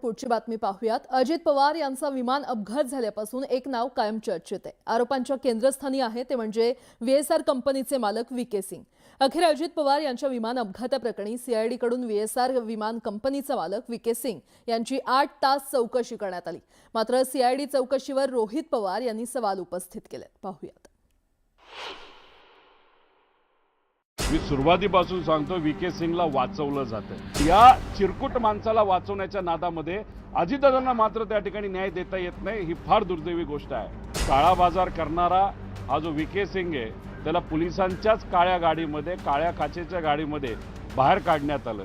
पुढची बातमी पाहूयात। अजित पवार यांचा विमान अपघात झाल्यापासून एक नाव कायम चर्चेत आहे। आरोपांच्या केंद्रस्थानी आहे ते म्हणजे व्हीएसआर कंपनीचे मालक व्हीके सिंग। अखेर अजित पवार यांच्या विमान अपघाताप्रकरणी सीआयडी कडून व्हीएसआर विमान कंपनीचा मालक व्हीके सिंग यांची 8 तास चौकशी करण्यात आली। मात्र सीआयडी चौकशीवर रोहित पवार यांनी सवाल उपस्थित केले। पाहूयात। मी सुरुवातीपासून सांगतो व्हीके सिंगला वाचवलं जातं। या चिरकुट माणसाला वाचवण्याच्या नादामध्ये अजितदादांना मात्र त्या ठिकाणी न्याय देता येत नाही, ही फार दुर्दैवी गोष्ट आहे। काळा बाजार करणारा हा जो व्हीके सिंग आहे त्याला पोलिसांच्याच काळ्या गाडीमध्ये, काळ्या काचेच्या गाडीमध्ये बाहेर काढण्यात आलं।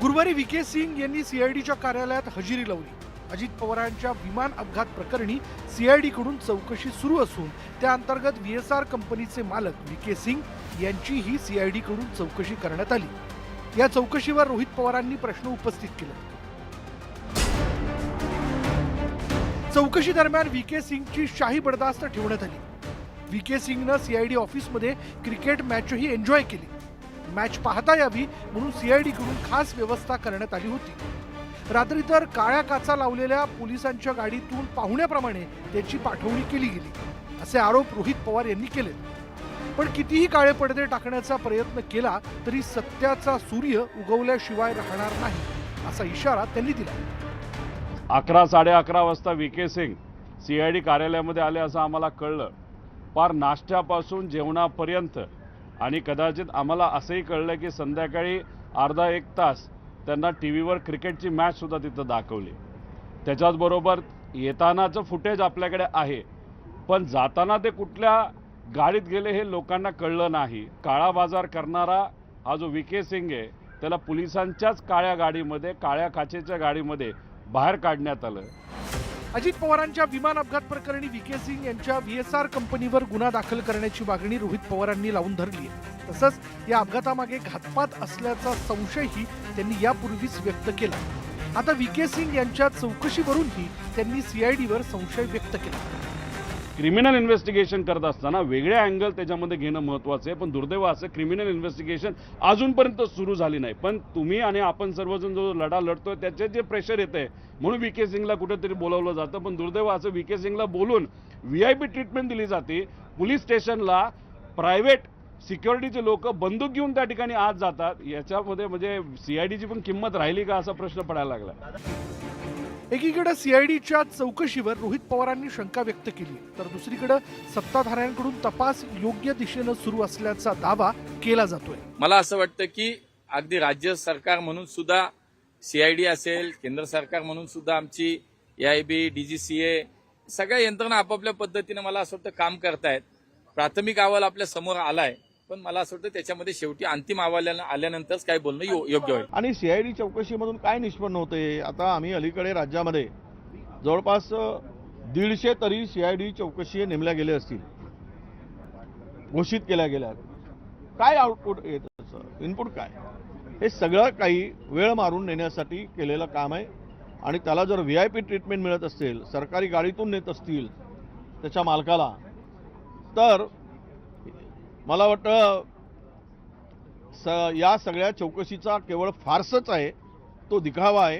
गुरुवारी व्हीके सिंग यांनी सीआयडीच्या कार्यालयात हजेरी लावली। अजित पवारांच्या विमान अपघात प्रकरणी सीआयडी कडून चौकशी सुरू असून त्या अंतर्गत व्हीएसआर कंपनीचे मालक व्हीके सिंग यांचीही सीआयडी कडून चौकशी करण्यात आली। या चौकशीवर रोहित पवारांनी प्रश्न उपस्थित केले। चौकशी दरम्यान व्हीके सिंगची शाही बडदास्त ठेवण्यात आली। व्हीके सिंगनं सीआयडी ऑफिसमध्ये क्रिकेट मॅचही एन्जॉय केली। मॅच पाहता यावी म्हणून सीआयडी कडून खास व्यवस्था करण्यात आली होती। रात्री तर काळ्या काचा लावलेल्या पोलिसांच्या गाडीतून पाहुण्याप्रमाणे त्याची पाठवणी केली गेली असे आरोप रोहित पवार यांनी केले। पण कितीही काळे पडदे टाकण्याचा प्रयत्न केला तरी सत्याचा सूर्य उगवल्याशिवाय राहणार नाही असा इशारा त्यांनी दिला। 11 साडे11 वाजता व्हीके सिंग सीआयडी कार्यालयामध्ये आले असं आम्हाला कळलं। पार नाश्त्यापासून जेवणापर्यंत आणि कदाचित आम्हाला असंही कळलं की संध्याकाळी अर्धा एक तास त्यांना टीव्हीवर क्रिकेटची मॅच सुद्धा तिथं दाखवली। त्याच्याचबरोबर येतानाचं फुटेज आपल्याकडे आहे, पण जाताना ते कुठल्या गाडीत गेले हे लोकांना कळलं नाही। काळा बाजार करणारा हा जो व्हीके सिंग आहे त्याला पोलिसांच्याच काळ्या गाडीमध्ये, काळ्या काचेच्या गाडीमध्ये बाहेर काढण्यात आलं। अजित पवारांच्या विमान अपघात प्रकरणी व्हीके सिंग यांच्या व्हीएसआर कंपनीवर गुन्हा दाखल करण्याची मागणी रोहित पवारांनी लावून धरली आहे। तसंच या अपघातामागे घातपात असल्याचा संशयही त्यांनी यापूर्वीच व्यक्त केला। आता व्हीके सिंग यांच्या चौकशीवरूनही त्यांनी सीआयडीवर संशय व्यक्त केला। क्रिमिनल इन्व्हेस्टिगेशन करत असताना वेगळे अँगल त्याच्यामध्ये घेणं महत्त्वाचं आहे, पण दुर्दैव असं क्रिमिनल इन्व्हेस्टिगेशन अजूनपर्यंत सुरू झाली नाही। पण तुम्ही आणि आपण सर्वजण जो लढा लढतोय त्याचे जे प्रेशर येते म्हणून व्हीके सिंगला कुठेतरी बोलावलं जातं, पण दुर्दैव असं व्हीके सिंगला बोलून व्हीआयपी ट्रीटमेंट दिली जाते। पोलीस स्टेशनला प्रायव्हेट सिक्युरिटीचे लोक बंदूक घेऊन त्या ठिकाणी आत जातात। याच्यामध्ये म्हणजे सीआयडीची पण किंमत राहिली का असा प्रश्न पडायला लागला। एकीकडे सीआयडीच्या चौकशीवर रोहित पवारांनी शंका व्यक्त केली तर दुसरीकडे सत्ताधाऱ्यांकडून तपास योग्य दिशेनं सुरू असल्याचा दावा केला जातोय। मला असं वाटतं की अगदी राज्य सरकार म्हणून सुद्धा सीआयडी असेल, केंद्र सरकार म्हणून सुद्धा आमची एआयबी, डीजीसीए सगळ्या यंत्रणा आपापल्या पद्धतीने मला असं वाटतं काम करतायत। प्राथमिक अहवाल आपल्या समोर आलाय, पण मला असं वाटतं त्याच्यामध्ये शेवटी अंतिम अहवाल आल्यानंतरच काय बोलणं योग्य होईल। आणि सीआयडी चौकशीमधून काय निष्पन्न होते? आता आम्ही अलीकडे राज्यामध्ये जवळपास 150 तरी सीआयडी चौकशी नेमल्या गेल्या असतील, घोषित केल्या गेल्या। काय आउटपुट येतं, इनपुट काय? हे सगळं काही वेळ मारून नेण्यासाठी केलेलं काम आहे। आणि त्याला जर व्हीआयपी ट्रीटमेंट मिळत असेल, सरकारी गाडीतून नेत असतील त्याच्या मालकाला, तर मला वाटतं या सगळ्या चौकशीचा केवळ फारसच आहे, तो दिखावा आहे।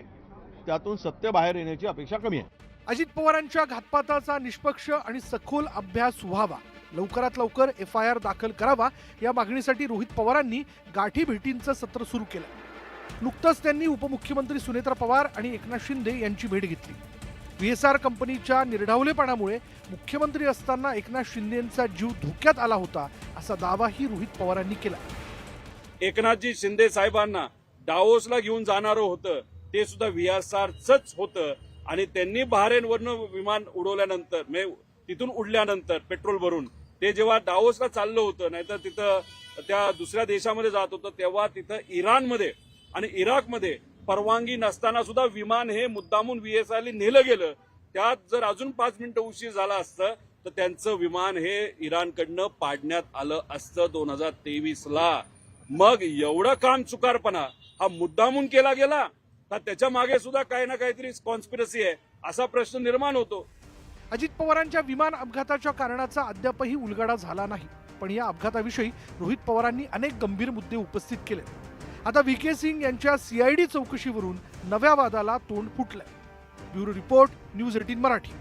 त्यातून सत्य बाहेर येण्याची अपेक्षा कमी आहे। अजित पवारांच्या घातपाताचा निष्पक्ष आणि सखोल अभ्यास व्हावा, लवकरात लवकर एफआयआर दाखल करावा या मागणीसाठी रोहित पवारांनी गाठी भेटींचं सत्र सुरू केलं। नुकतंच त्यांनी उपमुख्यमंत्री सुनेत्रा पवार आणि एकनाथ शिंदे यांची भेट घेतली। व्हीएसआर कंपनीच्या निर्ढावलेपणामुळे मुख्यमंत्री असताना एकनाथ शिंदेंचा जीव धोक्यात आला होता असा दावाही रोहित पवारांनी केला। एकनाथजी शिंदे साहेबांना डावोसला घेऊन जाणारं होतं ते सुद्धा व्हीएसआरचंच होतं आणि त्यांनी बहारेनवरनं विमान उडवल्यानंतर, तिथून उडल्यानंतर पेट्रोल भरून ते जेव्हा डावोसला चाललं होतं, नाहीतर तिथं त्या दुसऱ्या देशामध्ये जात होतं, तेव्हा तिथं इराणमध्ये आणि इराकमध्ये परवानगी नसताना सुद्धा विमान हे मुद्दामून व्हीएसआरला नेलं गेलं। त्यात जर अजून 5 मिनिटं उशीर झाला असतं तर त्यांचं विमान हे इराणकडनं पाडण्यात आलं असतं 2023ला। मग एवढं काम चुकारपणा हा मुद्दामून केला गेला तर त्याच्या मागे सुद्धा काही ना काहीतरी कॉन्स्पिरसी आहे असा प्रश्न निर्माण होतो। अजित पवारांच्या विमान अपघाताच्या कारणाचा अद्यापही उलगडा झाला नाही, पण या अपघाताविषयी रोहित पवारांनी अनेक गंभीर मुद्दे उपस्थित केले। आता व्ही.के. सिंग यांच्या CID चौकशीवरून नव्या वादाला तोंड फुटलंय. Bureau report, news 18 Marathi.